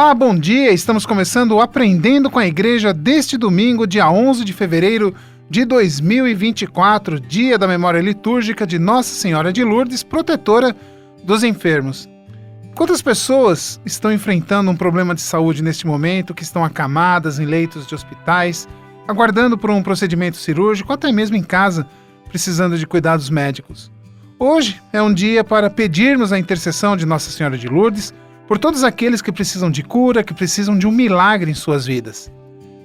Olá, bom dia! Estamos começando o Aprendendo com a Igreja deste domingo, dia 11 de fevereiro de 2024, dia da memória litúrgica de Nossa Senhora de Lourdes, protetora dos enfermos. Quantas pessoas estão enfrentando um problema de saúde neste momento, que estão acamadas em leitos de hospitais, aguardando por um procedimento cirúrgico, até mesmo em casa, precisando de cuidados médicos? Hoje é um dia para pedirmos a intercessão de Nossa Senhora de Lourdes por todos aqueles que precisam de cura, que precisam de um milagre em suas vidas.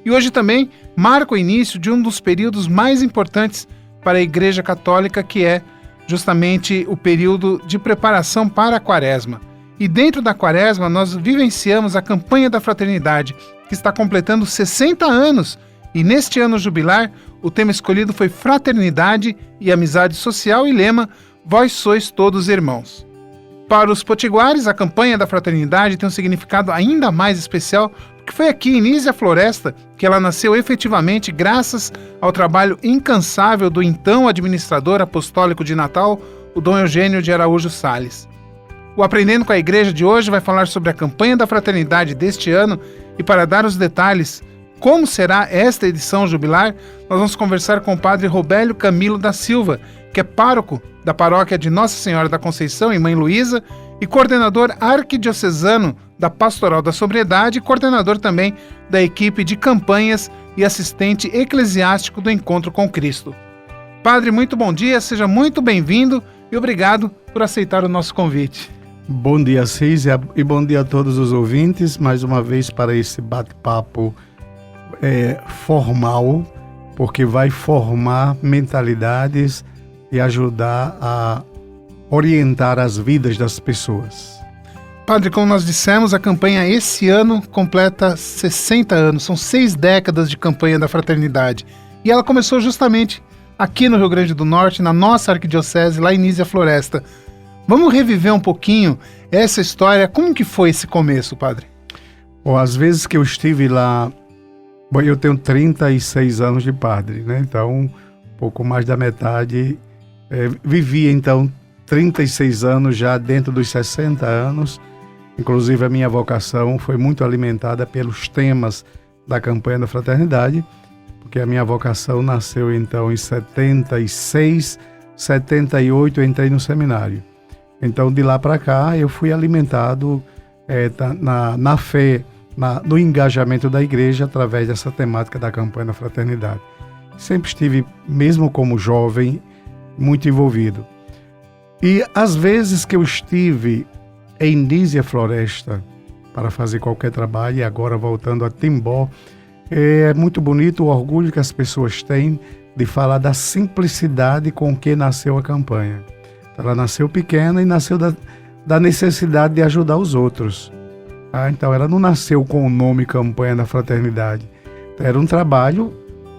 E hoje também marca o início de um dos períodos mais importantes para a Igreja Católica, que é justamente o período de preparação para a Quaresma. E dentro da Quaresma nós vivenciamos a campanha da fraternidade, que está completando 60 anos. E neste ano jubilar, o tema escolhido foi Fraternidade e Amizade Social e lema Vós sois todos irmãos. Para os potiguares, a campanha da fraternidade tem um significado ainda mais especial, porque foi aqui em Nísia Floresta que ela nasceu efetivamente graças ao trabalho incansável do então administrador apostólico de Natal, o Dom Eugênio de Araújo Sales. O Aprendendo com a Igreja de hoje vai falar sobre a campanha da fraternidade deste ano e, para dar os detalhes como será esta edição jubilar, nós vamos conversar com o padre Robélio Camilo da Silva, que é pároco da paróquia de Nossa Senhora da Conceição em Mãe Luísa e coordenador arquidiocesano da Pastoral da Sobriedade e coordenador também da equipe de campanhas e assistente eclesiástico do Encontro com Cristo. Padre, muito bom dia, seja muito bem-vindo e obrigado por aceitar o nosso convite. Bom dia, Císia, e bom dia a todos os ouvintes, mais uma vez para esse bate-papo formal, porque vai formar mentalidades e ajudar a orientar as vidas das pessoas. Padre, como nós dissemos, a campanha esse ano completa 60 anos, são 6 décadas de campanha da fraternidade. E ela começou justamente aqui no Rio Grande do Norte, na nossa arquidiocese, lá em Nísia Floresta. Vamos reviver um pouquinho essa história, como que foi esse começo, Padre? Bom, às vezes que eu estive lá, eu tenho 36 anos de padre, né? Então, um pouco mais da metade. Vivi, então, 36 anos já dentro dos 60 anos. Inclusive, a minha vocação foi muito alimentada pelos temas da campanha da fraternidade, porque a minha vocação nasceu, então, em 76, 78, eu entrei no seminário. Então, de lá para cá, eu fui alimentado na fé, no engajamento da igreja através dessa temática da campanha da fraternidade. Sempre estive, mesmo como jovem, muito envolvido. E às vezes que eu estive em Nísia Floresta para fazer qualquer trabalho, e agora voltando a Timbó, é muito bonito o orgulho que as pessoas têm de falar da simplicidade com que nasceu a campanha. Ela nasceu pequena e nasceu da necessidade de ajudar os outros. Então ela não nasceu com o nome Campanha da Fraternidade. Era um trabalho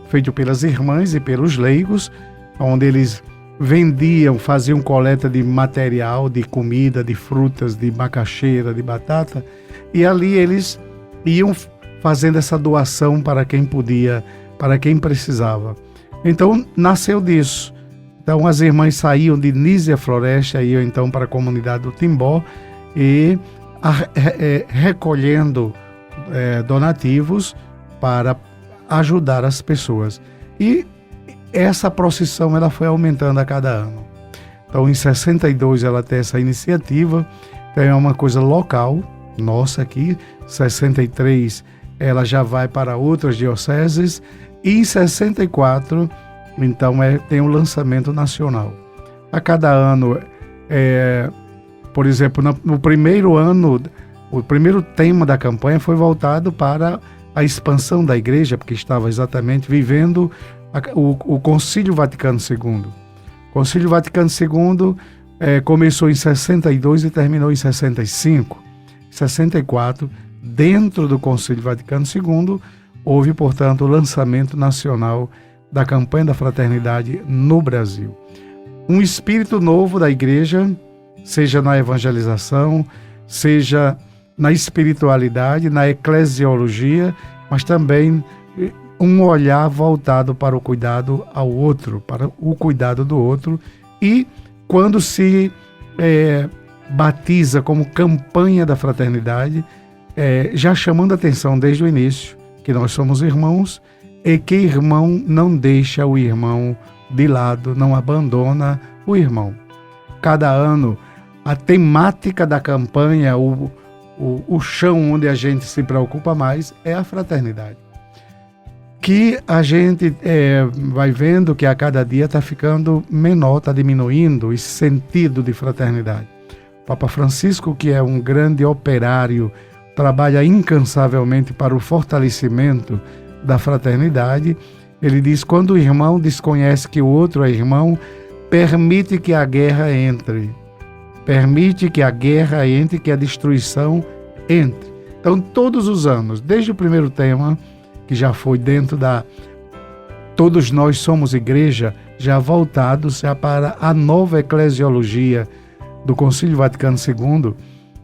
feito pelas irmãs e pelos leigos, onde eles vendiam, faziam coleta de material, de comida, de frutas, de macaxeira, de batata, e ali eles iam fazendo essa doação para quem podia, para quem precisava. Então nasceu disso. Então as irmãs saíam de Nísia Floresta, iam então para a comunidade do Timbó e recolhendo donativos para ajudar as pessoas. E essa procissão ela foi aumentando a cada ano. Então em 62 ela tem essa iniciativa, então é uma coisa local, nossa aqui. 63 ela já vai para outras dioceses e em 64 então tem o lançamento nacional. A cada ano, por exemplo, no primeiro ano, o primeiro tema da campanha foi voltado para a expansão da igreja, porque estava exatamente vivendo o Concílio Vaticano II. O Concílio Vaticano II começou em 62 e terminou em 65. Em 64, dentro do Concílio Vaticano II, houve, portanto, o lançamento nacional da campanha da fraternidade no Brasil. Um espírito novo da igreja, seja na evangelização, seja na espiritualidade, na eclesiologia, mas também um olhar voltado para o cuidado ao outro, para o cuidado do outro. E quando se batiza como campanha da fraternidade, já chamando a atenção desde o início que nós somos irmãos e que irmão não deixa o irmão de lado, não abandona o irmão. Cada ano, a temática da campanha, o chão onde a gente se preocupa mais é a fraternidade. Que a gente vai vendo que a cada dia está ficando menor, está diminuindo esse sentido de fraternidade. O Papa Francisco, que é um grande operário, trabalha incansavelmente para o fortalecimento da fraternidade. Ele diz: quando o irmão desconhece que o outro é irmão, permite que a guerra entre. Permite que a guerra entre, que a destruição entre. Então, todos os anos, desde o primeiro tema, que já foi dentro da Todos Nós Somos Igreja, já voltados já para a nova eclesiologia do Concílio Vaticano II,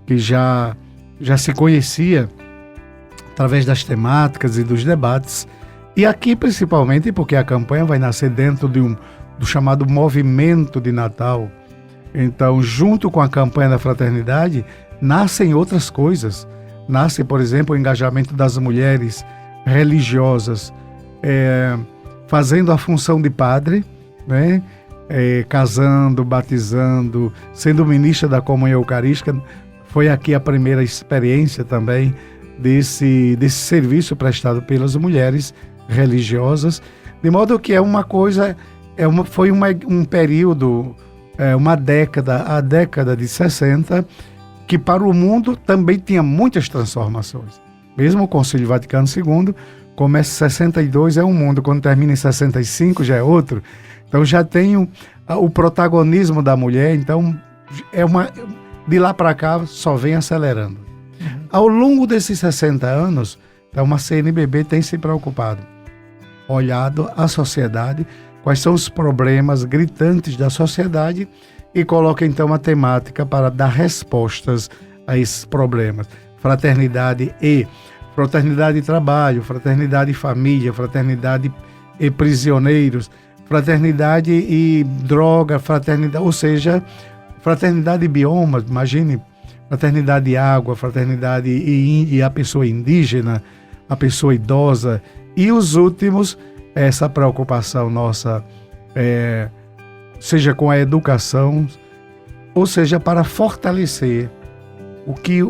que já se conhecia através das temáticas e dos debates, e aqui principalmente porque a campanha vai nascer dentro do chamado movimento de Natal. Então, junto com a campanha da fraternidade, nascem outras coisas. Nasce, por exemplo, o engajamento das mulheres religiosas, fazendo a função de padre, né? Casando, batizando, sendo ministra da comunhão eucarística. Foi aqui a primeira experiência também desse serviço prestado pelas mulheres religiosas, de modo que foi um período, uma década, a década de 60, que para o mundo também tinha muitas transformações. Mesmo o Concílio Vaticano II começa em 62, é um mundo, quando termina em 65 já é outro. Então já tem o protagonismo da mulher, então de lá para cá só vem acelerando. Ao longo desses 60 anos, então a CNBB tem se preocupado, olhado a sociedade, quais são os problemas gritantes da sociedade e coloca então a temática para dar respostas a esses problemas. Fraternidade e trabalho, fraternidade e família, fraternidade e prisioneiros, fraternidade e droga, fraternidade, ou seja, fraternidade e biomas, imagine, fraternidade e água, fraternidade e a pessoa indígena, a pessoa idosa, e os últimos, essa preocupação nossa, seja com a educação, ou seja, para fortalecer o que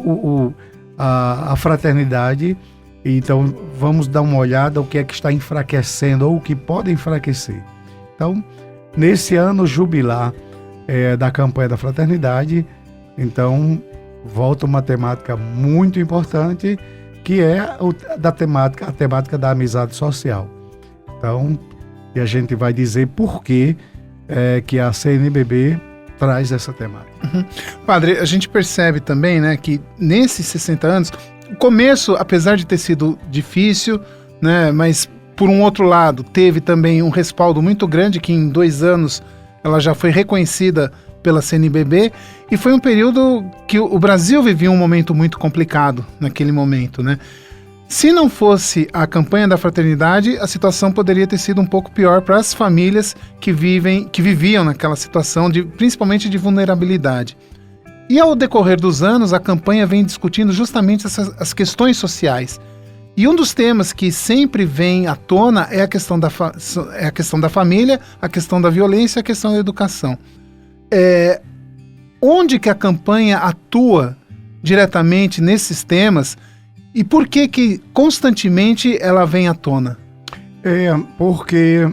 a fraternidade. Então vamos dar uma olhada o que é que está enfraquecendo ou o que pode enfraquecer. Então, nesse ano jubilar da campanha da fraternidade, então volta uma temática muito importante, que é a temática da amizade social. Então, e a gente vai dizer por que a CNBB traz essa temática. Uhum. Padre, a gente percebe também, né, que nesses 60 anos, o começo, apesar de ter sido difícil, né, mas por um outro lado, teve também um respaldo muito grande, que em 2 anos ela já foi reconhecida pela CNBB, e foi um período que o Brasil vivia um momento muito complicado naquele momento, né? Se não fosse a campanha da fraternidade, a situação poderia ter sido um pouco pior para as famílias que viviam naquela situação, principalmente de vulnerabilidade. E ao decorrer dos anos, a campanha vem discutindo justamente as questões sociais. E um dos temas que sempre vem à tona é a questão da família, a questão da violência, a questão da educação. Onde que a campanha atua diretamente nesses temas e por que constantemente ela vem à tona? Porque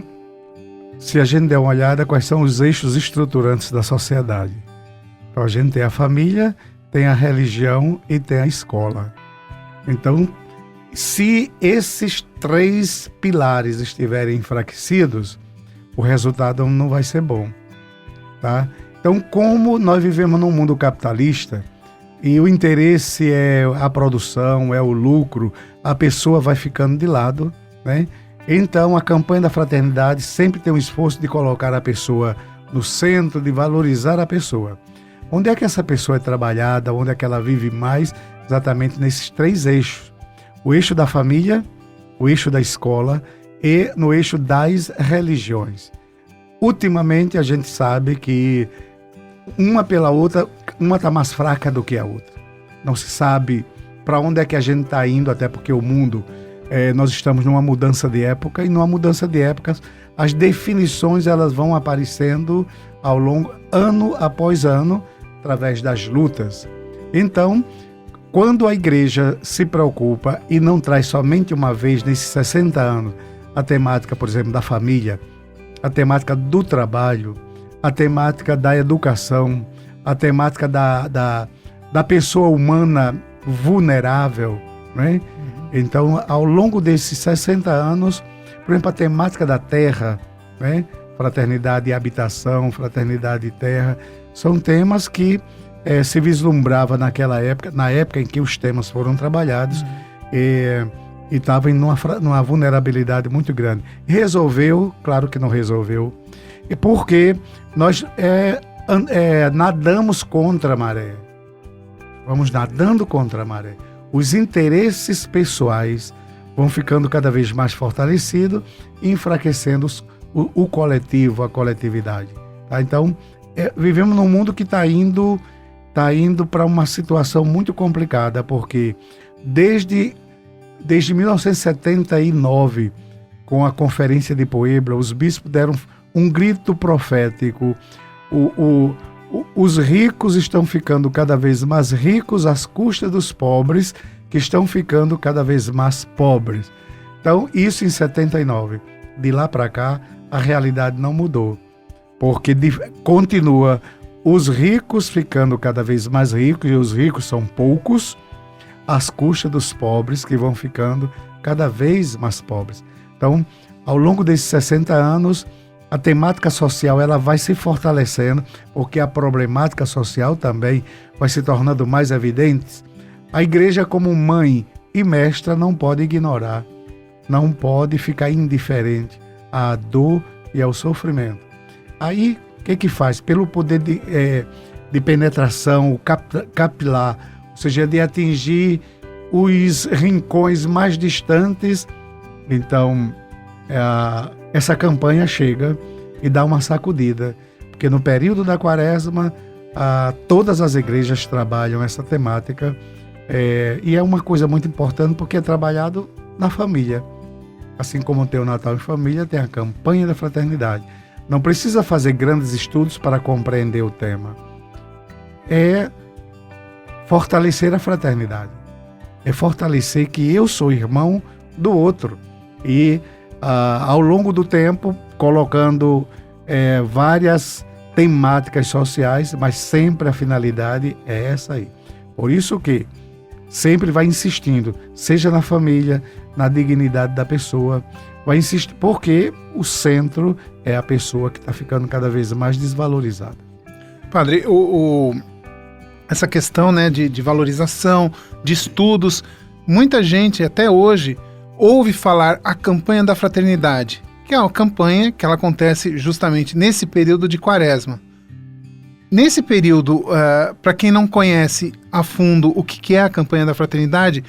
se a gente der uma olhada, quais são os eixos estruturantes da sociedade? Então a gente tem a família, tem a religião e tem a escola. Então, se esses 3 pilares estiverem enfraquecidos, o resultado não vai ser bom, tá? Então, como nós vivemos num mundo capitalista e o interesse é a produção, é o lucro, a pessoa vai ficando de lado, né? Então, a campanha da fraternidade sempre tem um esforço de colocar a pessoa no centro, de valorizar a pessoa. Onde é que essa pessoa é trabalhada, onde é que ela vive mais? Exatamente nesses 3 eixos. O eixo da família, o eixo da escola e no eixo das religiões. Ultimamente, a gente sabe que uma pela outra, uma está mais fraca do que a outra. Não se sabe para onde é que a gente está indo, até porque o mundo, nós estamos numa mudança de época, e numa mudança de épocas, as definições elas vão aparecendo ao longo, ano após ano, através das lutas. Então, quando a igreja se preocupa e não traz somente uma vez nesses 60 anos a temática, por exemplo, da família, a temática do trabalho, a temática da educação, a temática da pessoa humana vulnerável, né? Então, ao longo desses 60 anos, por exemplo, a temática da terra, né? Fraternidade e habitação, fraternidade e terra, são temas que se vislumbrava naquela época, na época em que os temas foram trabalhados, e estava em numa vulnerabilidade muito grande. Resolveu, claro que não resolveu, porque nós nadamos contra a maré. Vamos nadando contra a maré. Os interesses pessoais vão ficando cada vez mais fortalecidos e enfraquecendo o coletivo, a coletividade. Tá? Então, vivemos num mundo que está indo para uma situação muito complicada, porque desde 1979, com a Conferência de Puebla, os bispos deram um grito profético. Os ricos estão ficando cada vez mais ricos às custas dos pobres, que estão ficando cada vez mais pobres. Então, isso em 79. De lá para cá, a realidade não mudou, porque continua os ricos ficando cada vez mais ricos, e os ricos são poucos, às custas dos pobres, que vão ficando cada vez mais pobres. Então, ao longo desses 60 anos, a temática social ela vai se fortalecendo, porque a problemática social também vai se tornando mais evidente. A igreja, como mãe e mestra, não pode ignorar, não pode ficar indiferente à dor e ao sofrimento. Aí, o que faz? Pelo poder de penetração capilar, ou seja, de atingir os rincões mais distantes, então essa campanha chega e dá uma sacudida, porque no período da Quaresma todas as igrejas trabalham essa temática, e é uma coisa muito importante porque é trabalhado na família. Assim como tem o Natal em Família, tem a campanha da fraternidade. Não precisa fazer grandes estudos para compreender o tema. É fortalecer a fraternidade. É fortalecer que eu sou irmão do outro. E ao longo do tempo, colocando várias temáticas sociais, mas sempre a finalidade é essa aí. Por isso que sempre vai insistindo, seja na família, na dignidade da pessoa, vai insistir, porque o centro é a pessoa que está ficando cada vez mais desvalorizada. Padre, essa questão, né, de valorização, de estudos, muita gente até hoje ouve falar a campanha da fraternidade, que é uma campanha que ela acontece justamente nesse período de Quaresma. Nesse período, para quem não conhece a fundo o que é a campanha da fraternidade,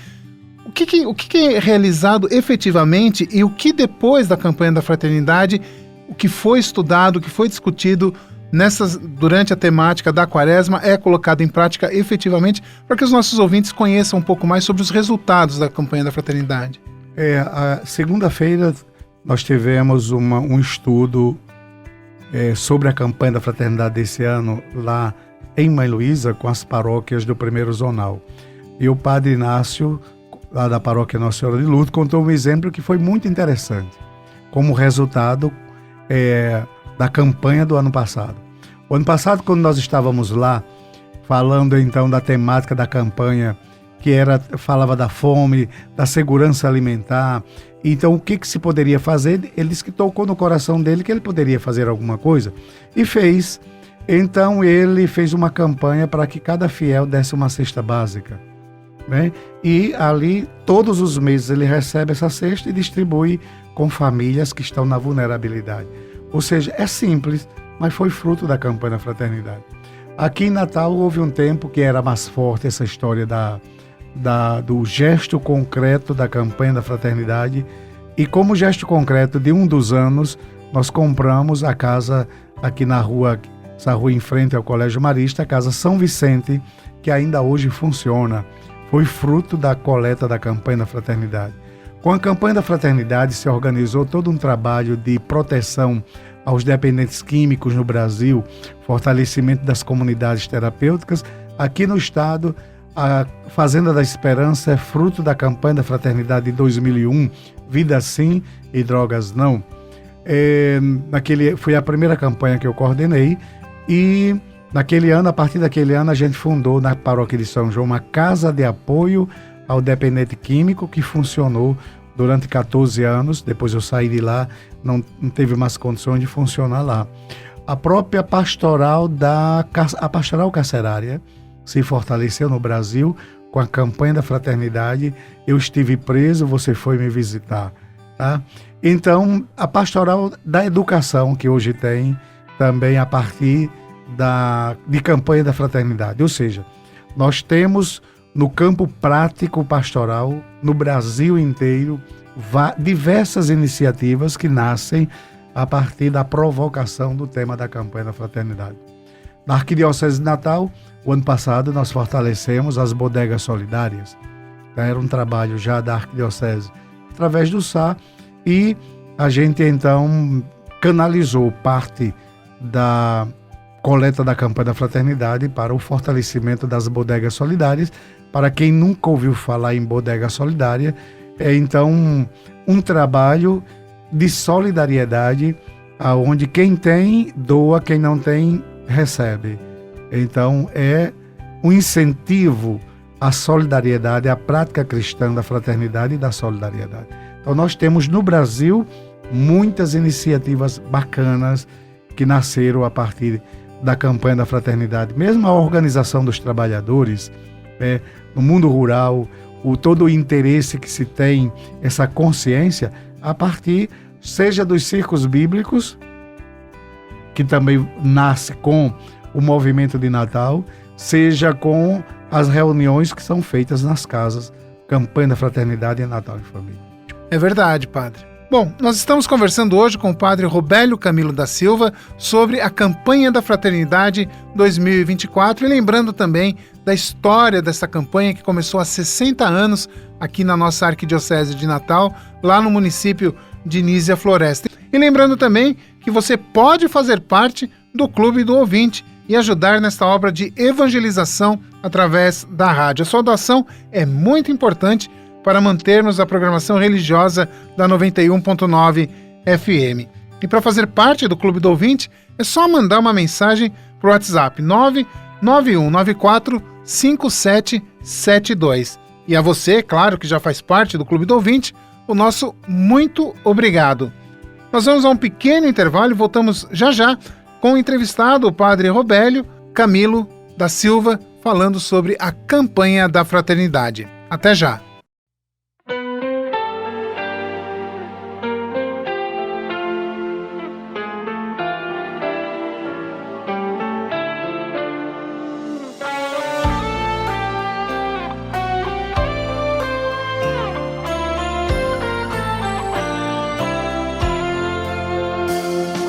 o que é realizado efetivamente e o que depois da campanha da fraternidade, o que foi estudado, o que foi discutido durante a temática da Quaresma é colocado em prática efetivamente, para que os nossos ouvintes conheçam um pouco mais sobre os resultados da campanha da fraternidade. A segunda-feira nós tivemos um estudo sobre a campanha da fraternidade desse ano lá em Mãe Luísa, com as paróquias do primeiro zonal. E o padre Inácio, lá da paróquia Nossa Senhora de Lourdes, contou um exemplo que foi muito interessante, como resultado da campanha do ano passado. O ano passado, quando nós estávamos lá, falando então da temática da campanha, que falava da fome, da segurança alimentar, então o que se poderia fazer, ele disse que tocou no coração dele que ele poderia fazer alguma coisa, e fez. Então ele fez uma campanha para que cada fiel desse uma cesta básica, né? E ali, todos os meses, ele recebe essa cesta e distribui com famílias que estão na vulnerabilidade. Ou seja, é simples, mas foi fruto da campanha da fraternidade. Aqui em Natal houve um tempo que era mais forte essa história do gesto concreto da campanha da fraternidade, e como gesto concreto de um dos anos, nós compramos a casa aqui na rua, essa rua em frente ao Colégio Marista, a Casa São Vicente, que ainda hoje funciona. foi fruto da coleta da campanha da fraternidade. Com a campanha da fraternidade se organizou todo um trabalho de proteção aos dependentes químicos no Brasil, fortalecimento das comunidades terapêuticas. Aqui no estado, a Fazenda da Esperança é fruto da campanha da fraternidade de 2001, Vida Sim e Drogas Não. Foi a primeira campanha que eu coordenei e naquele ano, a partir daquele ano, a gente fundou na paróquia de São João uma casa de apoio ao dependente químico que funcionou durante 14 anos. Depois eu saí de lá, não teve mais condições de funcionar lá. A própria pastoral a pastoral carcerária se fortaleceu no Brasil com a campanha da fraternidade. Eu estive preso, você foi me visitar, tá? Então, a pastoral da educação que hoje tem também a partir de campanha da fraternidade. Ou seja, nós temos no campo prático pastoral, no Brasil inteiro, diversas iniciativas que nascem a partir da provocação do tema da campanha da fraternidade. Na Arquidiocese de Natal, o ano passado, nós fortalecemos as bodegas solidárias. Era um trabalho já da Arquidiocese, através do SA, e a gente então canalizou parte da coleta da campanha da fraternidade para o fortalecimento das bodegas solidárias. Para quem nunca ouviu falar em bodega solidária, é então um trabalho de solidariedade, onde quem tem doa, quem não tem recebe. Então é um incentivo à solidariedade, à prática cristã da fraternidade e da solidariedade. Então nós temos no Brasil muitas iniciativas bacanas que nasceram a partir da campanha da fraternidade. Mesmo a organização dos trabalhadores, no mundo rural, todo o interesse que se tem, essa consciência, a partir, seja dos circos bíblicos, que também nasce com o movimento de Natal, seja com as reuniões que são feitas nas casas, campanha da fraternidade e Natal em família. É verdade, padre. Bom, nós estamos conversando hoje com o padre Robélio Camilo da Silva sobre a campanha da Fraternidade 2024 e lembrando também da história dessa campanha que começou há 60 anos aqui na nossa Arquidiocese de Natal, lá no município de Nísia Floresta. E lembrando também que você pode fazer parte do Clube do Ouvinte e ajudar nesta obra de evangelização através da rádio. A sua doação é muito importante para mantermos a programação religiosa da 91.9 FM. E para fazer parte do Clube do Ouvinte, é só mandar uma mensagem para o WhatsApp 99194 5772. E a você, claro que já faz parte do Clube do Ouvinte, o nosso muito obrigado. Nós vamos a um pequeno intervalo e voltamos já com o entrevistado, o padre Robélio Camilo da Silva, falando sobre a campanha da fraternidade. Até já!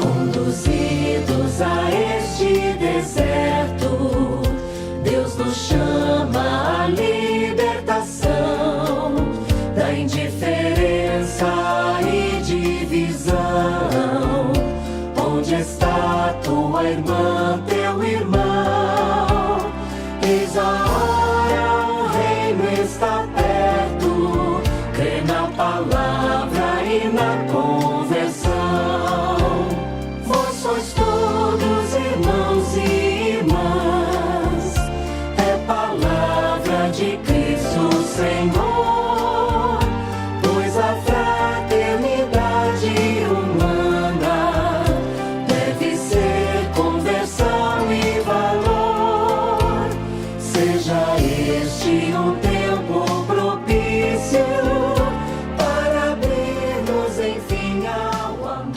Conduzidos a este deserto, Deus nos chama à libertação da indiferença e divisão. Onde está tua irmã, teu irmão? Eis a hora, o reino está perto. Crê na palavra e na conversão. Vós sois todos irmãos e irmãs. É palavra de Cristo Senhor. Pois a fraternidade humana deve ser conversão e valor. Seja este um tempo propício para abrir-nos enfim ao amor.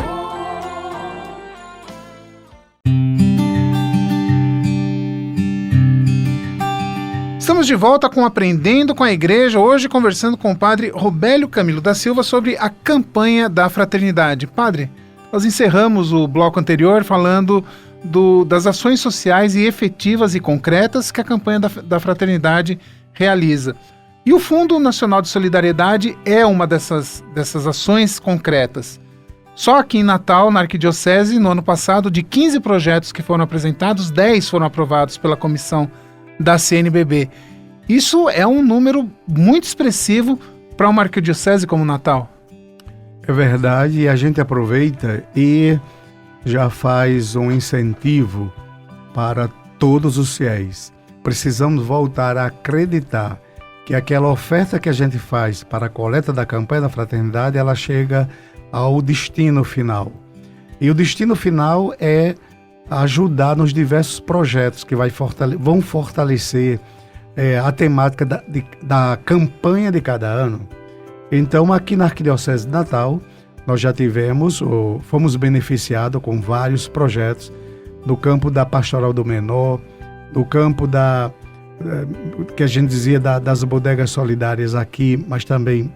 Estamos de volta com Aprendendo com a Igreja, hoje conversando com o padre Robélio Camilo da Silva sobre a campanha da fraternidade. Padre, nós encerramos o bloco anterior falando das ações sociais e efetivas e concretas que a campanha da fraternidade realiza. E o Fundo Nacional de Solidariedade é uma dessas ações concretas. Só aqui em Natal, na Arquidiocese, no ano passado, de 15 projetos que foram apresentados, 10 foram aprovados pela comissão da CNBB. Isso é um número muito expressivo para uma arquidiocese como Natal. É verdade, e a gente aproveita e já faz um incentivo para todos os fiéis. Precisamos voltar a acreditar que aquela oferta que a gente faz para a coleta da campanha da fraternidade, ela chega ao destino final. E o destino final é ajudar nos diversos projetos que vão fortalecer a temática da campanha de cada ano. Então, aqui na Arquidiocese de Natal, nós já fomos beneficiados com vários projetos no campo da pastoral do menor, no campo que a gente dizia das bodegas solidárias aqui, mas também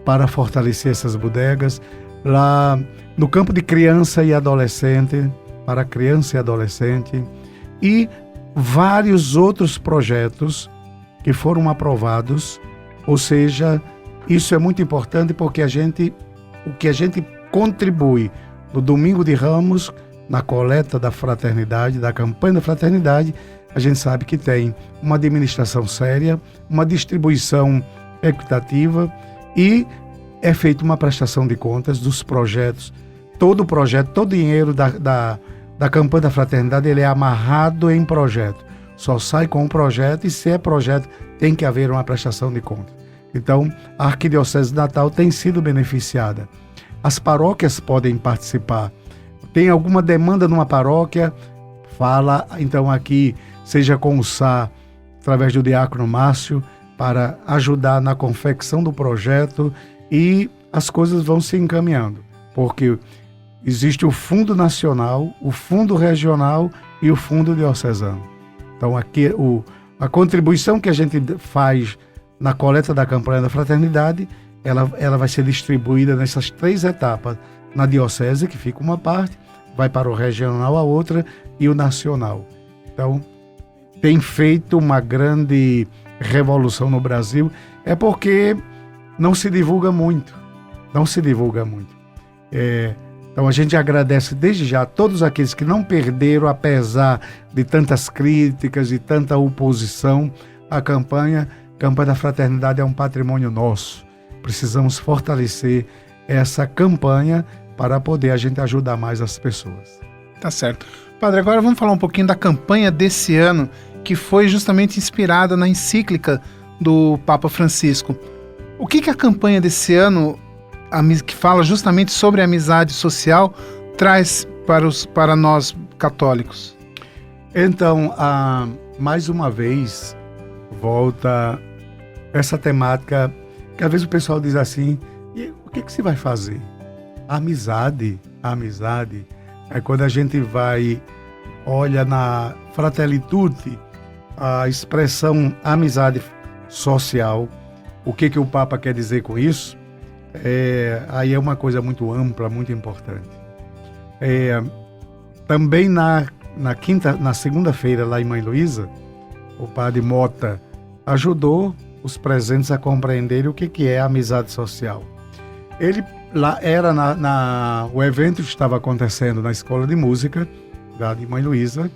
para fortalecer essas bodegas, lá no campo de criança e adolescente, para criança e adolescente, e vários outros projetos que foram aprovados. Ou seja, isso é muito importante porque o que a gente contribui no Domingo de Ramos, na coleta da fraternidade, da campanha da fraternidade, a gente sabe que tem uma administração séria, uma distribuição equitativa e é feita uma prestação de contas dos projetos. Todo o dinheiro da campanha da fraternidade, ele é amarrado em projeto. Só sai com um projeto e se é projeto tem que haver uma prestação de contas. Então, a Arquidiocese de Natal tem sido beneficiada. As paróquias podem participar. Tem alguma demanda numa paróquia? Fala, então, aqui, seja com o SAR, através do diácono Márcio, para ajudar na confecção do projeto e as coisas vão se encaminhando. Porque existe o Fundo Nacional, o Fundo Regional e o Fundo Diocesano. Então, aqui, a contribuição que a gente faz na coleta da campanha da fraternidade, ela vai ser distribuída nessas 3 etapas. Na diocese, que fica uma parte, vai para o regional a outra e o nacional. Então, tem feito uma grande revolução no Brasil, é porque não se divulga muito. Então a gente agradece desde já a todos aqueles que não perderam, apesar de tantas críticas e tanta oposição, a campanha da fraternidade é um patrimônio nosso. Precisamos fortalecer essa campanha para poder a gente ajudar mais as pessoas. Tá certo. Padre, agora vamos falar um pouquinho da campanha desse ano, que foi justamente inspirada na encíclica do Papa Francisco. O que a campanha desse ano, que fala justamente sobre a amizade social, traz para nós católicos? Então, mais uma vez, volta essa temática que às vezes o pessoal diz assim, e o que se vai fazer? A amizade é quando a gente olha na Fratelli Tutti, a expressão amizade social. O que o Papa quer dizer com isso? Aí é uma coisa muito ampla, muito importante. Também na segunda-feira, lá em Mãe Luísa, o Padre Mota ajudou os presentes a compreenderem o que é a amizade social. Ele lá era o evento que estava acontecendo na escola de música da de Mãe Luísa,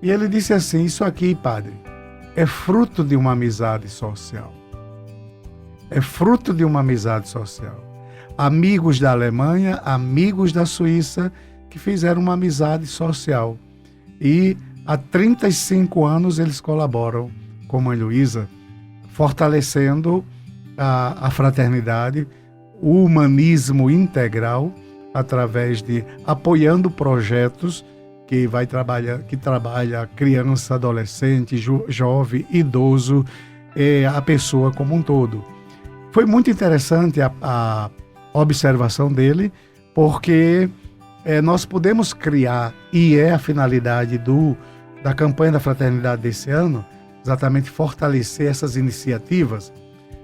e ele disse assim: isso aqui, padre, é fruto de uma amizade social. É fruto de uma amizade social. Amigos da Alemanha, amigos da Suíça, que fizeram uma amizade social. E há 35 anos eles colaboram com Mãe Luísa, fortalecendo a fraternidade, o humanismo integral, através de apoiando projetos que trabalha criança, adolescente, jovem, idoso, a pessoa como um todo. Foi muito interessante a observação dele, porque nós podemos criar, e é a finalidade da campanha da fraternidade desse ano, exatamente fortalecer essas iniciativas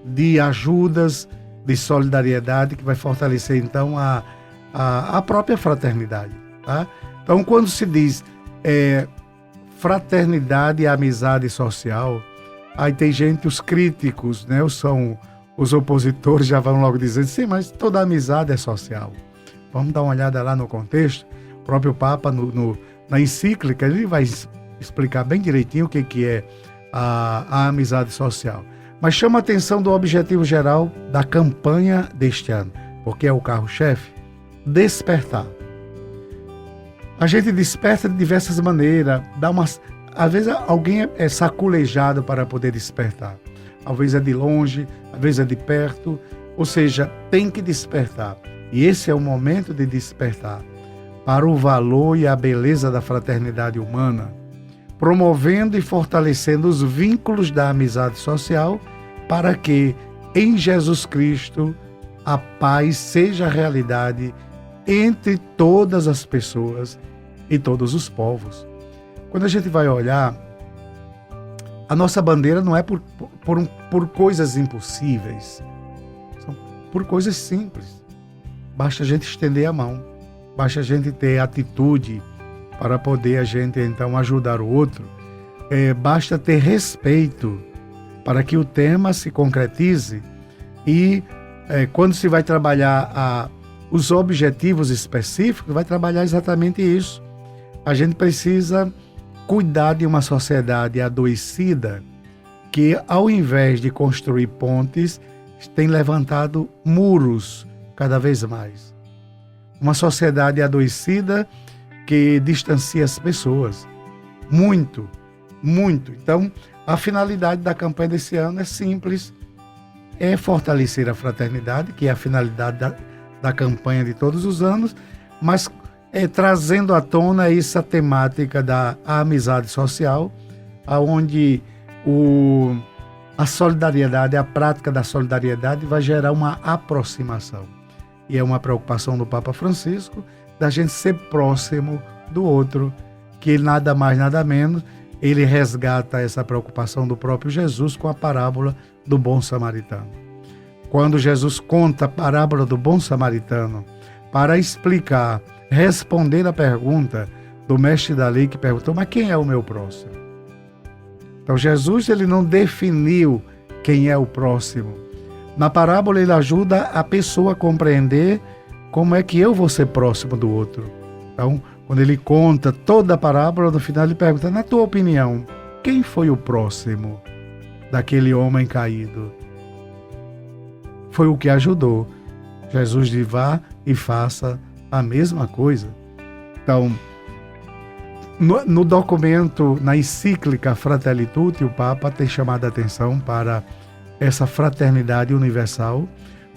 de ajudas, de solidariedade, que vai fortalecer então a própria fraternidade, tá? Então, quando se diz fraternidade e amizade social, Aí tem gente, os críticos, né? São os opositores, já vão logo dizendo, sim, mas toda amizade é social. Vamos dar uma olhada lá no contexto. O próprio Papa, na encíclica, ele vai explicar bem direitinho o que é a amizade social. Mas chama a atenção do objetivo geral da campanha deste ano, porque é o carro-chefe, despertar. A gente desperta de diversas maneiras, às vezes alguém é saculejado para poder despertar. Às vezes é de longe, às vezes é de perto, ou seja, tem que despertar. E esse é o momento de despertar para o valor e a beleza da fraternidade humana, promovendo e fortalecendo os vínculos da amizade social para que, em Jesus Cristo, a paz seja realidade entre todas as pessoas e todos os povos. Quando a gente vai olhar, a nossa bandeira não é por coisas impossíveis, são por coisas simples. Basta a gente estender a mão, basta a gente ter atitude para poder a gente então ajudar o outro, basta ter respeito para que o tema se concretize e quando se vai trabalhar os objetivos específicos, vai trabalhar exatamente isso. A gente precisa cuidar de uma sociedade adoecida que, ao invés de construir pontes, tem levantado muros cada vez mais. Uma sociedade adoecida que distancia as pessoas. Muito, muito. Então, a finalidade da campanha desse ano é simples, é fortalecer a fraternidade, que é a finalidade da campanha de todos os anos, mas trazendo à tona essa temática da amizade social, onde a solidariedade, a prática da solidariedade vai gerar uma aproximação. E é uma preocupação do Papa Francisco, da gente ser próximo do outro, que nada mais, nada menos, ele resgata essa preocupação do próprio Jesus com a parábola do bom samaritano. Quando Jesus conta a parábola do bom samaritano para explicar, responder a pergunta do mestre da lei que perguntou, mas quem é o meu próximo? Então Jesus ele não definiu quem é o próximo. Na parábola ele ajuda a pessoa a compreender como é que eu vou ser próximo do outro. Então, quando ele conta toda a parábola, no final ele pergunta, na tua opinião, quem foi o próximo daquele homem caído? Foi o que ajudou. Jesus diz, vá e faça a mesma coisa. Então, no documento, na encíclica Fratelli Tutti, o Papa tem chamado a atenção para essa fraternidade universal,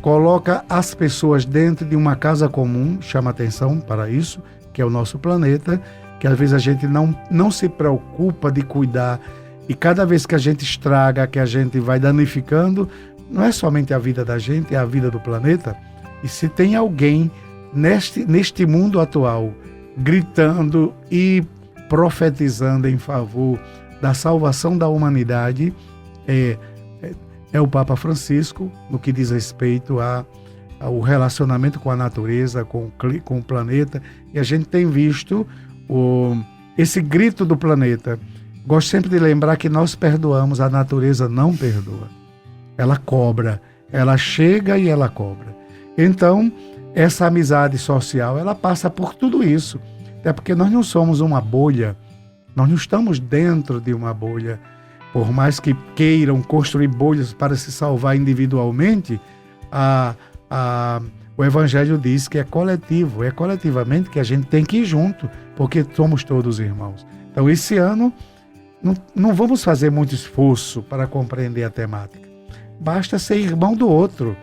coloca as pessoas dentro de uma casa comum, chama atenção para isso, que é o nosso planeta, que às vezes a gente não se preocupa de cuidar, e cada vez que a gente estraga, que a gente vai danificando, não é somente a vida da gente, é a vida do planeta. E se tem alguém neste mundo atual gritando e profetizando em favor da salvação da humanidade, é o Papa Francisco, no que diz respeito ao relacionamento com a natureza, com o planeta. E a gente tem visto esse grito do planeta. Gosto sempre de lembrar que nós perdoamos, a natureza não perdoa. Ela cobra, ela chega e ela cobra. Então, essa amizade social, ela passa por tudo isso. Até porque nós não somos uma bolha, nós não estamos dentro de uma bolha. Por mais que queiram construir bolhas para se salvar individualmente, o Evangelho diz que é coletivo, é coletivamente que a gente tem que ir junto, porque somos todos irmãos. Então, esse ano, não vamos fazer muito esforço para compreender a temática. Basta ser irmão do outro,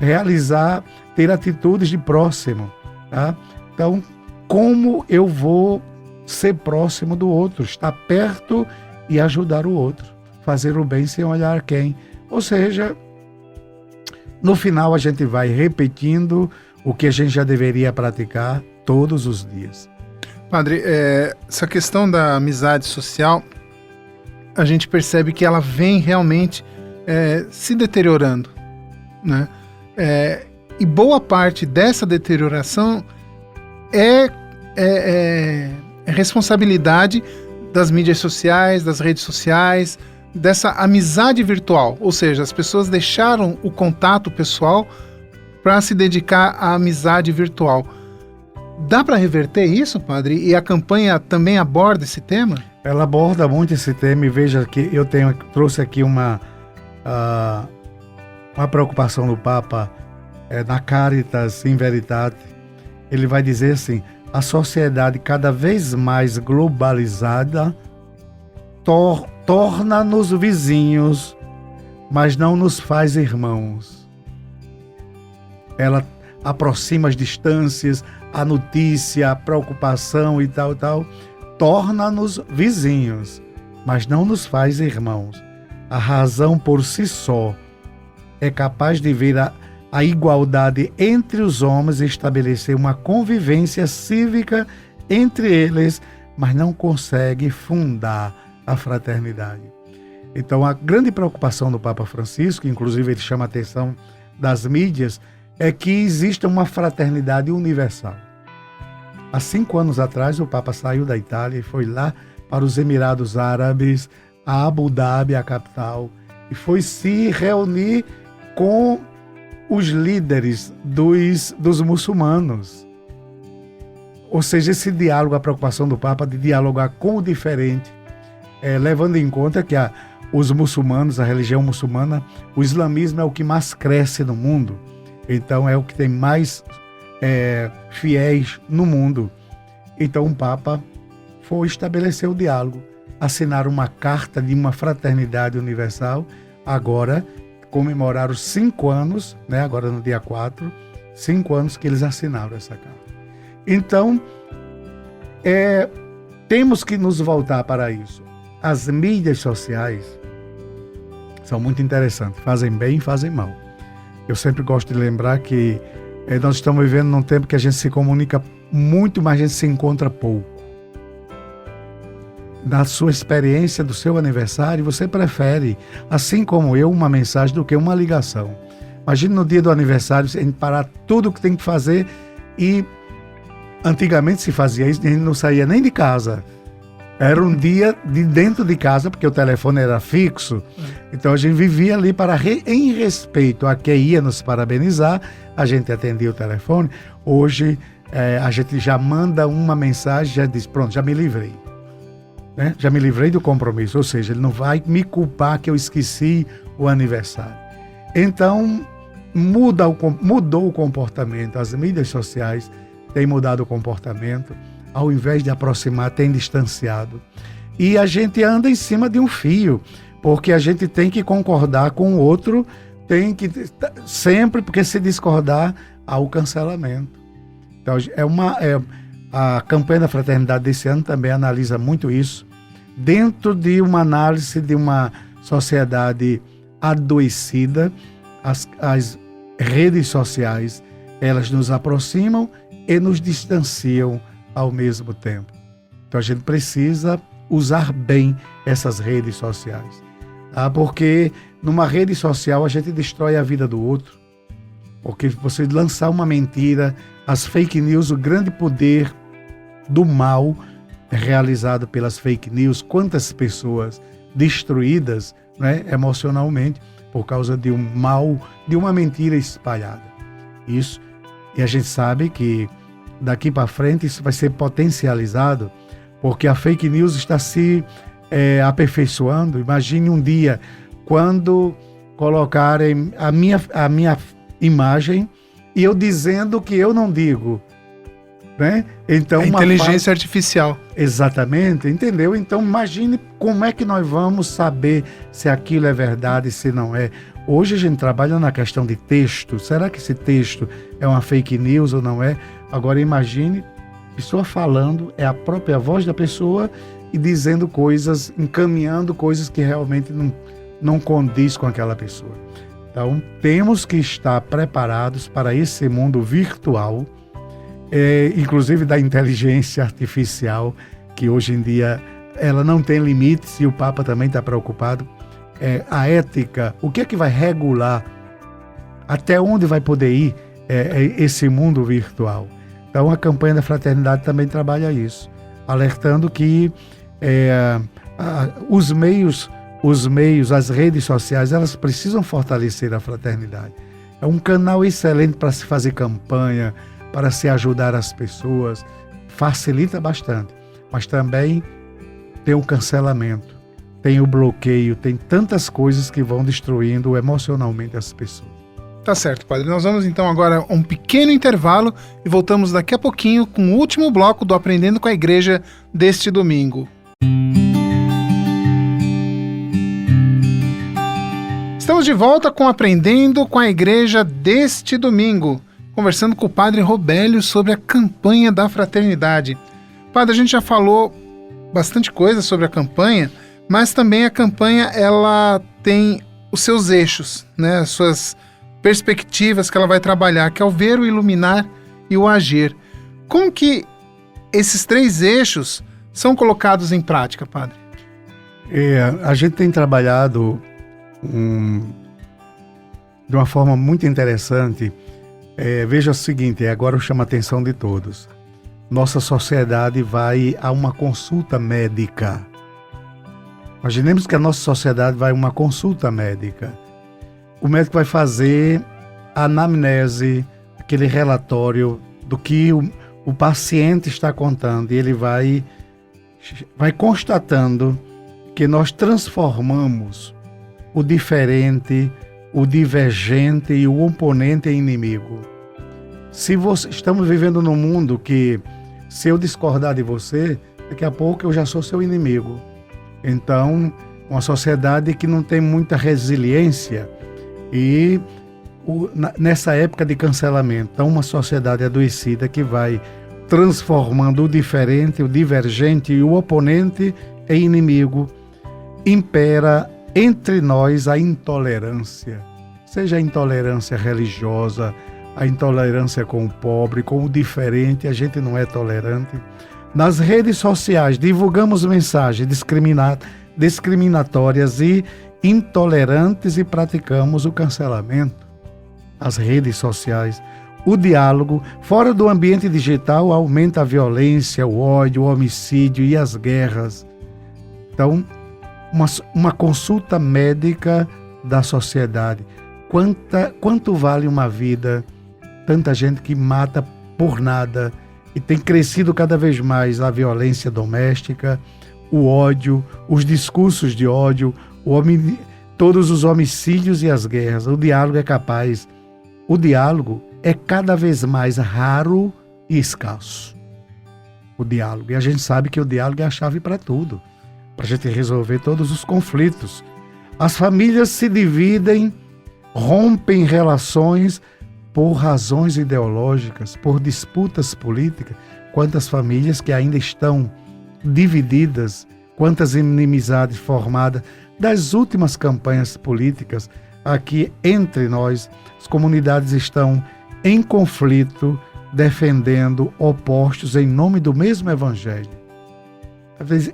realizar, ter atitudes de próximo. Tá? Então, como eu vou ser próximo do outro? Estar perto e ajudar o outro. Fazer o bem sem olhar quem. Ou seja, no final a gente vai repetindo o que a gente já deveria praticar todos os dias. Padre, essa questão da amizade social, a gente percebe que ela vem realmente se deteriorando, né? E boa parte dessa deterioração é responsabilidade das mídias sociais, das redes sociais, dessa amizade virtual, ou seja, as pessoas deixaram o contato pessoal para se dedicar à amizade virtual. Dá para reverter isso, padre? E a campanha também aborda esse tema? Ela aborda muito esse tema, e veja que eu trouxe aqui uma preocupação do Papa na Caritas in Veritate. Ele vai dizer assim: a sociedade cada vez mais globalizada torna-nos vizinhos, mas não nos faz irmãos. Ela aproxima as distâncias, a notícia, a preocupação e tal, torna-nos vizinhos, mas não nos faz irmãos. A razão por si só é capaz de ver a igualdade entre os homens e estabelecer uma convivência cívica entre eles, mas não consegue fundar a fraternidade. Então, a grande preocupação do Papa Francisco, inclusive ele chama a atenção das mídias, é que exista uma fraternidade universal. Há 5 anos atrás, o Papa saiu da Itália e foi lá para os Emirados Árabes, a Abu Dhabi, a capital, e foi se reunir com os líderes dos muçulmanos. Ou seja, esse diálogo, a preocupação do Papa de dialogar com o diferente, levando em conta que os muçulmanos, a religião muçulmana, o islamismo é o que mais cresce no mundo. Então é o que tem mais fiéis no mundo. Então o Papa foi estabelecer o diálogo, assinar uma carta de uma fraternidade universal. Agora comemoraram 5 anos, né? Agora no dia 4, 5 anos que eles assinaram essa carta. Então temos que nos voltar para isso. As mídias sociais são muito interessantes, fazem bem e fazem mal. Eu sempre gosto de lembrar que nós estamos vivendo num tempo que a gente se comunica muito, mas a gente se encontra pouco. Na sua experiência do seu aniversário, você prefere, assim como eu, uma mensagem do que uma ligação. Imagine no dia do aniversário, a gente parar tudo o que tem que fazer, e antigamente se fazia isso, a gente não saía nem de casa. Era um dia de dentro de casa, porque o telefone era fixo. Então a gente vivia ali em respeito a quem ia nos parabenizar, a gente atendia o telefone. Hoje a gente já manda uma mensagem, já diz: pronto, já me livrei. Né? Já me livrei do compromisso. Ou seja, ele não vai me culpar que eu esqueci o aniversário. Então mudou o comportamento. As mídias sociais têm mudado o comportamento. Ao invés de aproximar, tem distanciado. E a gente anda em cima de um fio, porque a gente tem que concordar com o outro, tem que sempre, porque se discordar, há o cancelamento. Então, a campanha da fraternidade desse ano também analisa muito isso, dentro de uma análise de uma sociedade adoecida. As redes sociais, elas nos aproximam e nos distanciam ao mesmo tempo. Então a gente precisa usar bem essas redes sociais, porque numa rede social a gente destrói a vida do outro, porque você lançar uma mentira, as fake news, o grande poder do mal é realizado pelas fake news. Quantas pessoas destruídas, né, emocionalmente por causa de um mal, de uma mentira espalhada. Isso, e a gente sabe que daqui para frente isso vai ser potencializado, porque a fake news está se aperfeiçoando. Imagine um dia quando colocarem a minha imagem e eu dizendo que eu não digo, né? Então, a inteligência artificial. Exatamente, entendeu? Então imagine como é que nós vamos saber se aquilo é verdade, se não é. Hoje a gente trabalha na questão de texto. Será que esse texto é uma fake news ou não é? Agora imagine, pessoa falando, é a própria voz da pessoa e dizendo coisas, encaminhando coisas que realmente não condiz com aquela pessoa. Então temos que estar preparados para esse mundo virtual, inclusive da inteligência artificial, que hoje em dia ela não tem limites, e o Papa também está preocupado. A ética, o que é que vai regular, até onde vai poder ir esse mundo virtual. Então a campanha da fraternidade também trabalha isso, alertando que os meios os meios, as redes sociais, elas precisam fortalecer a fraternidade. É um canal excelente para se fazer campanha, para se ajudar as pessoas, facilita bastante. Mas também tem o cancelamento, tem o bloqueio, tem tantas coisas que vão destruindo emocionalmente as pessoas. Tá certo, padre. Nós vamos então agora a um pequeno intervalo e voltamos daqui a pouquinho com o último bloco do Aprendendo com a Igreja deste domingo. Estamos de volta com Aprendendo com a Igreja deste domingo, conversando com o padre Robélio sobre a campanha da fraternidade. Padre, a gente já falou bastante coisa sobre a campanha, mas também a campanha ela tem os seus eixos, né? As suas perspectivas que ela vai trabalhar, que é o ver, o iluminar e o agir. Como que esses 3 eixos são colocados em prática, padre? A gente tem trabalhado de uma forma muito interessante. Veja o seguinte, agora eu chamo a atenção de todos. Nossa sociedade vai a uma consulta médica. Imaginemos que a nossa sociedade vai a uma consulta médica. O médico vai fazer a anamnese, aquele relatório do que o paciente está contando, e ele vai constatando que nós transformamos o diferente, o divergente e o oponente em inimigo. Estamos vivendo num mundo que, se eu discordar de você, daqui a pouco eu já sou seu inimigo. Então, uma sociedade que não tem muita resiliência e nessa época de cancelamento, então uma sociedade adoecida que vai transformando o diferente, o divergente e o oponente em inimigo. Impera entre nós a intolerância, seja a intolerância religiosa, a intolerância com o pobre, com o diferente, a gente não é tolerante. Nas redes sociais divulgamos mensagens discriminatórias e intolerantes e praticamos o cancelamento. As redes sociais, o diálogo, fora do ambiente digital, aumenta a violência, o ódio, o homicídio e as guerras. Então, uma consulta médica da sociedade. Quanto vale uma vida? Tanta gente que mata por nada, e tem crescido cada vez mais a violência doméstica, o ódio, os discursos de ódio, todos os homicídios e as guerras. O diálogo é cada vez mais raro e escasso. O diálogo. E a gente sabe que o diálogo é a chave para tudo, para a gente resolver todos os conflitos. As famílias se dividem, rompem relações por razões ideológicas, por disputas políticas. Quantas famílias que ainda estão divididas, quantas inimizades formadas das últimas campanhas políticas. Aqui entre nós, as comunidades estão em conflito, defendendo opostos em nome do mesmo evangelho. Às vezes,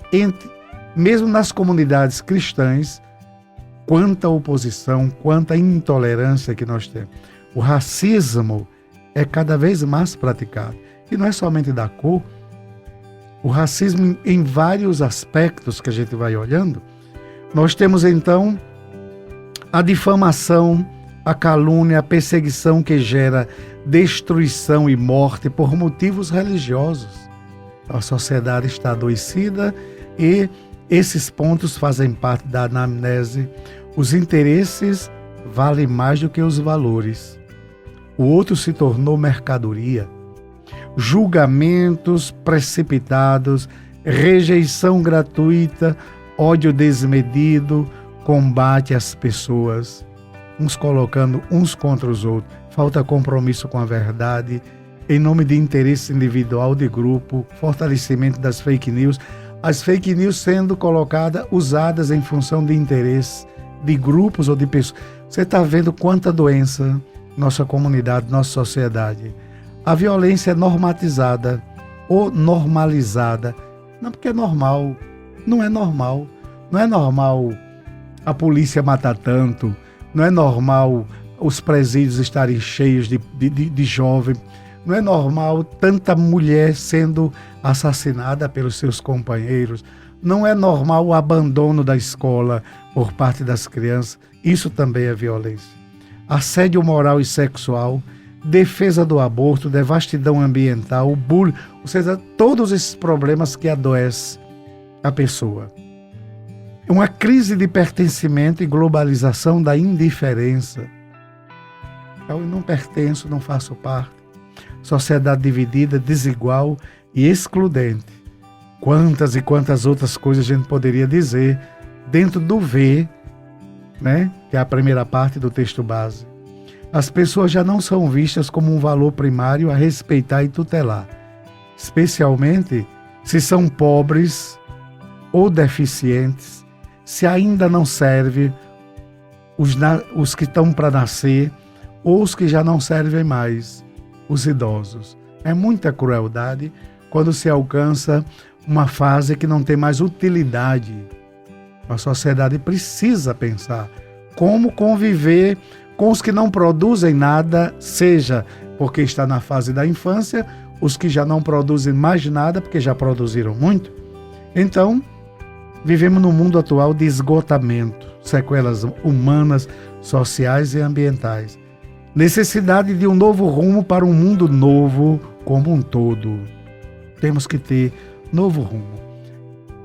mesmo nas comunidades cristãs, quanta oposição, quanta intolerância que nós temos. O racismo é cada vez mais praticado. E não é somente da cor. O racismo em vários aspectos que a gente vai olhando. Nós temos então a difamação, a calúnia, a perseguição que gera destruição e morte por motivos religiosos. A sociedade está adoecida e esses pontos fazem parte da anamnese. Os interesses valem mais do que os valores. O outro se tornou mercadoria. Julgamentos precipitados, rejeição gratuita, ódio desmedido, combate às pessoas, uns colocando uns contra os outros. Falta compromisso com a verdade, em nome de interesse individual de grupo, fortalecimento das fake news. As fake news sendo colocadas, usadas em função de interesse de grupos ou de pessoas. Você está vendo quanta doença nossa comunidade, nossa sociedade. A violência é normatizada ou normalizada. Não, porque é normal. Não é normal. Não é normal a polícia matar tanto. Não é normal os presídios estarem cheios de jovens. Não é normal tanta mulher sendo assassinada pelos seus companheiros. Não é normal o abandono da escola por parte das crianças. Isso também é violência. Assédio moral e sexual, defesa do aborto, devastidão ambiental, bullying, ou seja, todos esses problemas que adoecem a pessoa. Uma crise de pertencimento e globalização da indiferença. Então, eu não pertenço, não faço parte. Sociedade dividida, desigual e excludente. Quantas e quantas outras coisas a gente poderia dizer dentro do V, né? Que é a primeira parte do texto base. As pessoas já não são vistas como um valor primário a respeitar e tutelar, especialmente se são pobres ou deficientes, se ainda não servem os que estão para nascer ou os que já não servem mais, os idosos. É muita crueldade quando se alcança uma fase que não tem mais utilidade. A sociedade precisa pensar como conviver com os que não produzem nada, seja porque está na fase da infância, os que já não produzem mais nada porque já produziram muito. Então, vivemos num mundo atual de esgotamento, sequelas humanas, sociais e ambientais. Necessidade de um novo rumo para um mundo novo como um todo. Temos que ter novo rumo.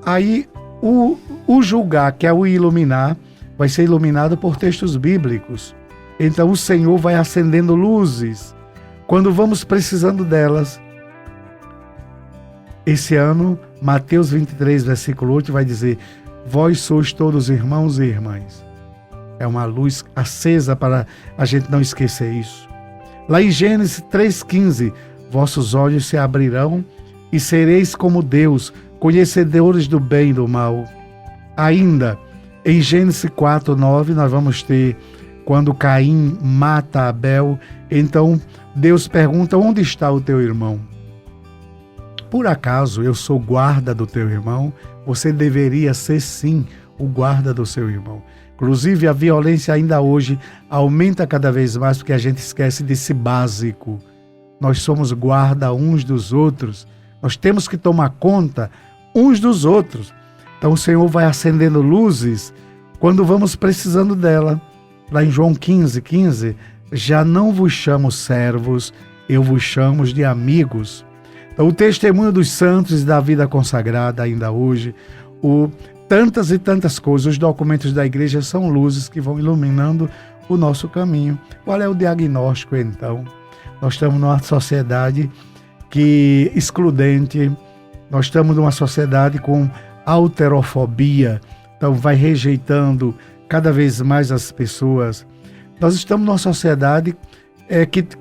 Aí, o julgar, que é o iluminar, vai ser iluminado por textos bíblicos. Então o Senhor vai acendendo luzes quando vamos precisando delas. Esse ano, Mateus 23, versículo 8, vai dizer: vós sois todos irmãos e irmãs. É uma luz acesa para a gente não esquecer isso. Lá em Gênesis 3,15, vossos olhos se abrirão e sereis como Deus, conhecedores do bem e do mal. Ainda, em Gênesis 4,9, nós vamos ter quando Caim mata Abel, então Deus pergunta: onde está o teu irmão? Por acaso eu sou guarda do teu irmão? Você deveria ser sim o guarda do seu irmão. Inclusive a violência ainda hoje aumenta cada vez mais porque a gente esquece desse básico. Nós somos guarda uns dos outros. Nós temos que tomar conta uns dos outros. Então o Senhor vai acendendo luzes quando vamos precisando dela. Lá em João 15,15, já não vos chamo servos, eu vos chamo de amigos. Então, o testemunho dos santos e da vida consagrada ainda hoje, tantas e tantas coisas, os documentos da igreja são luzes que vão iluminando o nosso caminho. Qual é o diagnóstico, então? Nós estamos numa sociedade excludente, nós estamos numa sociedade com alterofobia, então vai rejeitando cada vez mais as pessoas. Nós estamos numa sociedade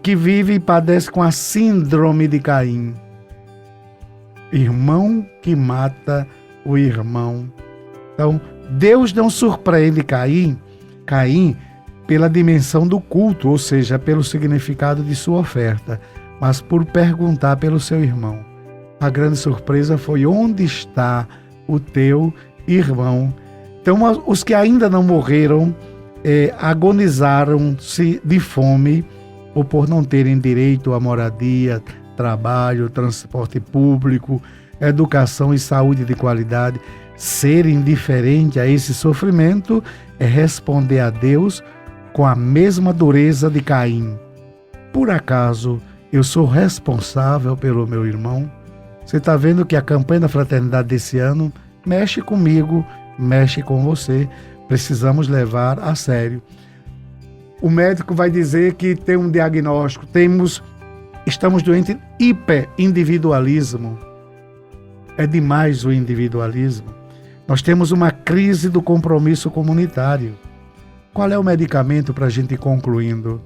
que vive e padece com a síndrome de Caim. Irmão que mata o irmão. Então, Deus não surpreende Caim pela dimensão do culto, ou seja, pelo significado de sua oferta, mas por perguntar pelo seu irmão. A grande surpresa foi: onde está o teu irmão? Então, os que ainda não morreram agonizaram-se de fome ou por não terem direito à moradia, trabalho, transporte público, educação e saúde de qualidade. Ser indiferente a esse sofrimento é responder a Deus com a mesma dureza de Caim. Por acaso eu sou responsável pelo meu irmão? Você está vendo que a campanha da fraternidade desse ano mexe comigo, mexe com você. Precisamos levar a sério. O médico vai dizer que tem um diagnóstico, estamos doentes de hiperindividualismo. É demais o individualismo. Nós temos uma crise do compromisso comunitário. Qual é o medicamento para a gente ir concluindo?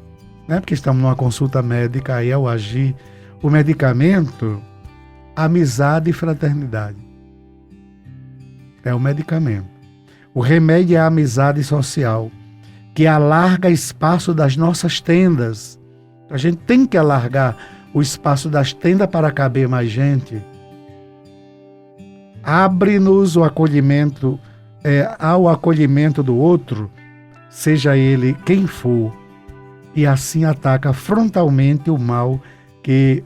Não é porque estamos numa consulta médica, aí é o agir. O medicamento, amizade e fraternidade. É o medicamento. O remédio é a amizade social, que alarga o espaço das nossas tendas. A gente tem que alargar o espaço das tendas para caber mais gente. Abre-nos o acolhimento, ao acolhimento do outro, seja ele quem for, e assim ataca frontalmente o mal que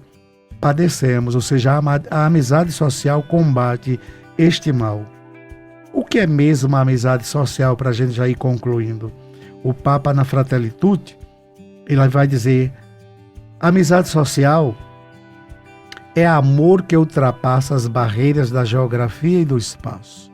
padecemos, ou seja, a amizade social combate este mal. O que é mesmo a amizade social, para a gente já ir concluindo? O Papa, na Fratelli Tutti, ele vai dizer: amizade social é amor que ultrapassa as barreiras da geografia e do espaço.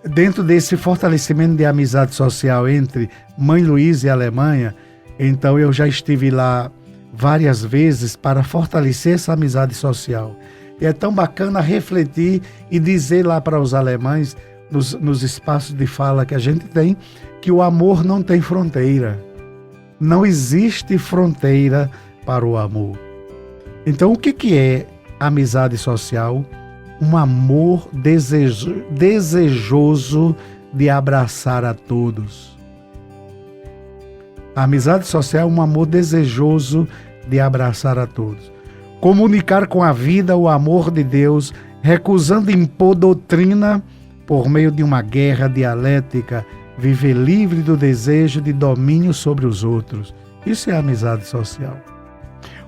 Dentro desse fortalecimento de amizade social entre Mãe Luísa e Alemanha, então eu já estive lá várias vezes para fortalecer essa amizade social. E é tão bacana refletir e dizer lá para os alemães, nos espaços de fala que a gente tem, que o amor não tem fronteira. Não existe fronteira para o amor. Então, o que é amizade social? Um amor desejoso de abraçar a todos. A amizade social é um amor desejoso de abraçar a todos. Comunicar com a vida o amor de Deus, recusando impor doutrina por meio de uma guerra dialética, viver livre do desejo de domínio sobre os outros. Isso é amizade social.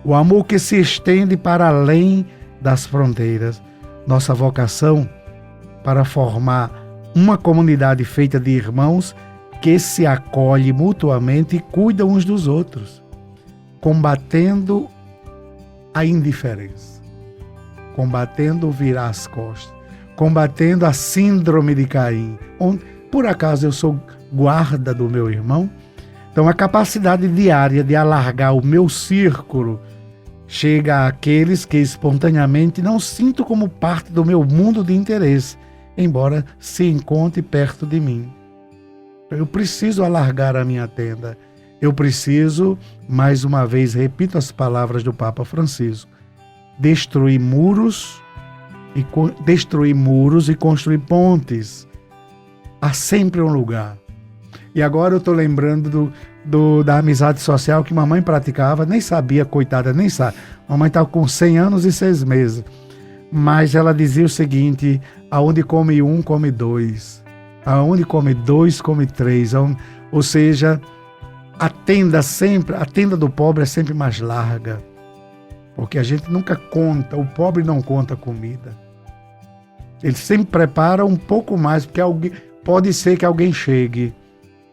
O amor que se estende para além das fronteiras. Nossa vocação para formar uma comunidade feita de irmãos que se acolhe mutuamente e cuidam uns dos outros, combatendo a indiferença, combatendo o virar as costas, combatendo a síndrome de Caim. Por acaso eu sou guarda do meu irmão? Então a capacidade diária de alargar o meu círculo chega àqueles que espontaneamente não sinto como parte do meu mundo de interesse, embora se encontre perto de mim. Eu preciso alargar a minha tenda. Eu preciso, mais uma vez, repito as palavras do Papa Francisco, destruir muros e construir pontes. Há sempre um lugar. E agora eu estou lembrando da amizade social que mamãe praticava, nem sabia, coitada, nem sabe. Mamãe estava com 100 anos e 6 meses. Mas ela dizia o seguinte: aonde come um, come dois. Aonde come dois, come três. Ou seja, a tenda do pobre é sempre mais larga. Porque a gente nunca conta, o pobre não conta comida. Ele sempre prepara um pouco mais, porque pode ser que alguém chegue.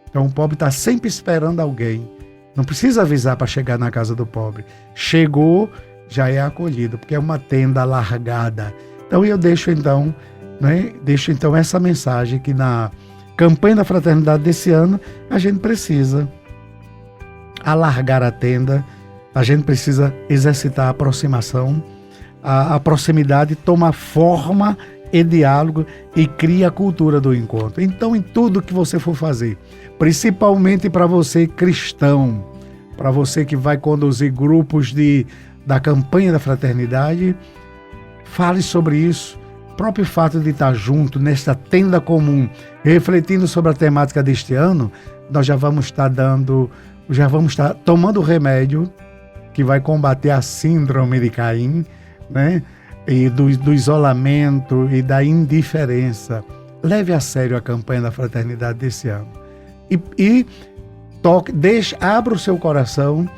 Então o pobre está sempre esperando alguém. Não precisa avisar para chegar na casa do pobre. Chegou, já é acolhido, porque é uma tenda largada. Então eu deixo então essa mensagem que na campanha da fraternidade desse ano a gente precisa alargar a tenda, a gente precisa exercitar a aproximação, a proximidade toma forma e diálogo e cria a cultura do encontro. Então, em tudo que você for fazer, principalmente para você cristão, para você que vai conduzir grupos da campanha da fraternidade, fale sobre isso. O próprio fato de estar junto nesta tenda comum, refletindo sobre a temática deste ano, nós já vamos estar tomando o remédio que vai combater a síndrome de Caim, né? E do isolamento e da indiferença. Leve a sério a campanha da fraternidade desse ano. Abra o seu coração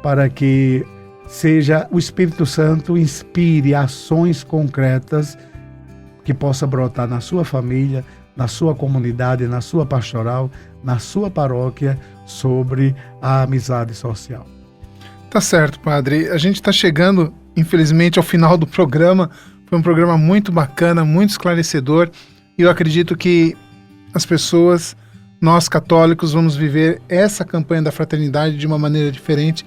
para que seja o Espírito Santo inspire ações concretas que possa brotar na sua família, na sua comunidade, na sua pastoral, na sua paróquia, sobre a amizade social. Tá certo, padre. A gente está chegando, infelizmente, ao final do programa. Foi um programa muito bacana, muito esclarecedor. E eu acredito que as pessoas, nós católicos, vamos viver essa campanha da fraternidade de uma maneira diferente.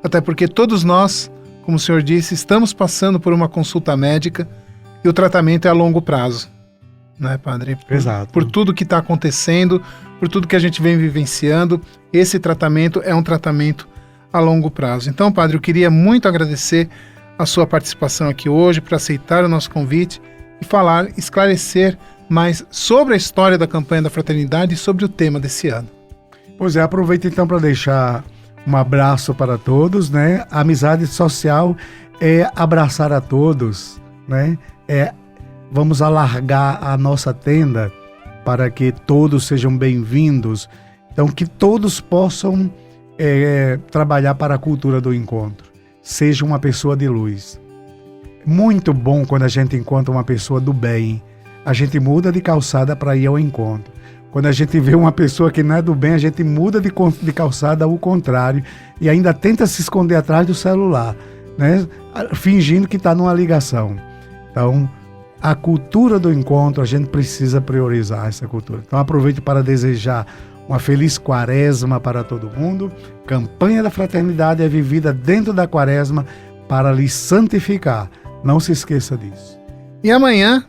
Até porque todos nós, como o senhor disse, estamos passando por uma consulta médica e o tratamento é a longo prazo. Não é, padre? Exato. Por tudo que está acontecendo, por tudo que a gente vem vivenciando, esse tratamento é um tratamento a longo prazo. Então, padre, eu queria muito agradecer a sua participação aqui hoje, por aceitar o nosso convite e esclarecer mais sobre a história da campanha da fraternidade e sobre o tema desse ano. Pois é, aproveito então para deixar um abraço para todos, né? A amizade social é abraçar a todos, né? Vamos alargar a nossa tenda para que todos sejam bem-vindos. Então, que todos possam trabalhar para a cultura do encontro. Seja uma pessoa de luz. Muito bom quando a gente encontra uma pessoa do bem, a gente muda de calçada para ir ao encontro. Quando a gente vê uma pessoa que não é do bem, a gente muda de calçada ao contrário e ainda tenta se esconder atrás do celular, né? Fingindo que está numa ligação. Então, a cultura do encontro, a gente precisa priorizar essa cultura. Então, aproveito para desejar uma feliz quaresma para todo mundo. Campanha da Fraternidade é vivida dentro da quaresma para lhe santificar. Não se esqueça disso. E amanhã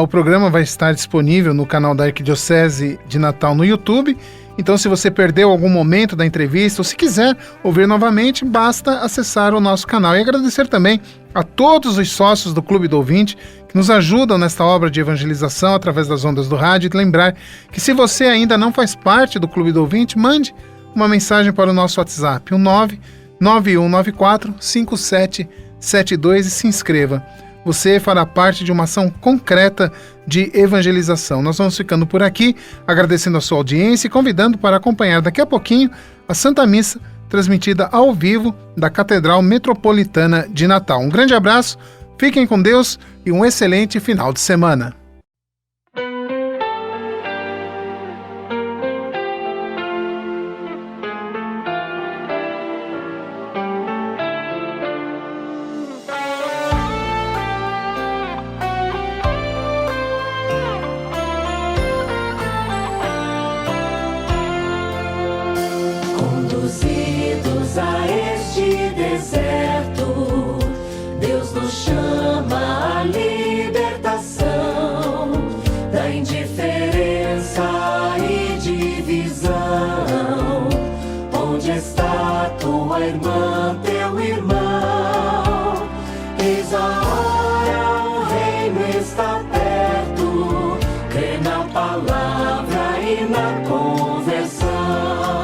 o programa vai estar disponível no canal da Arquidiocese de Natal no YouTube. Então, se você perdeu algum momento da entrevista ou se quiser ouvir novamente, basta acessar o nosso canal. E agradecer também a todos os sócios do Clube do Ouvinte que nos ajudam nesta obra de evangelização através das ondas do rádio. E lembrar que se você ainda não faz parte do Clube do Ouvinte, mande uma mensagem para o nosso WhatsApp, o 991945772 e se inscreva. Você fará parte de uma ação concreta de evangelização. Nós vamos ficando por aqui, agradecendo a sua audiência e convidando para acompanhar daqui a pouquinho a Santa Missa, transmitida ao vivo da Catedral Metropolitana de Natal. Um grande abraço, fiquem com Deus e um excelente final de semana. Conduzidos a este deserto, Deus nos chama à libertação da indiferença e divisão. Onde está tua irmã, teu irmão? Eis a hora, o reino está perto. Crê na palavra e na conversão.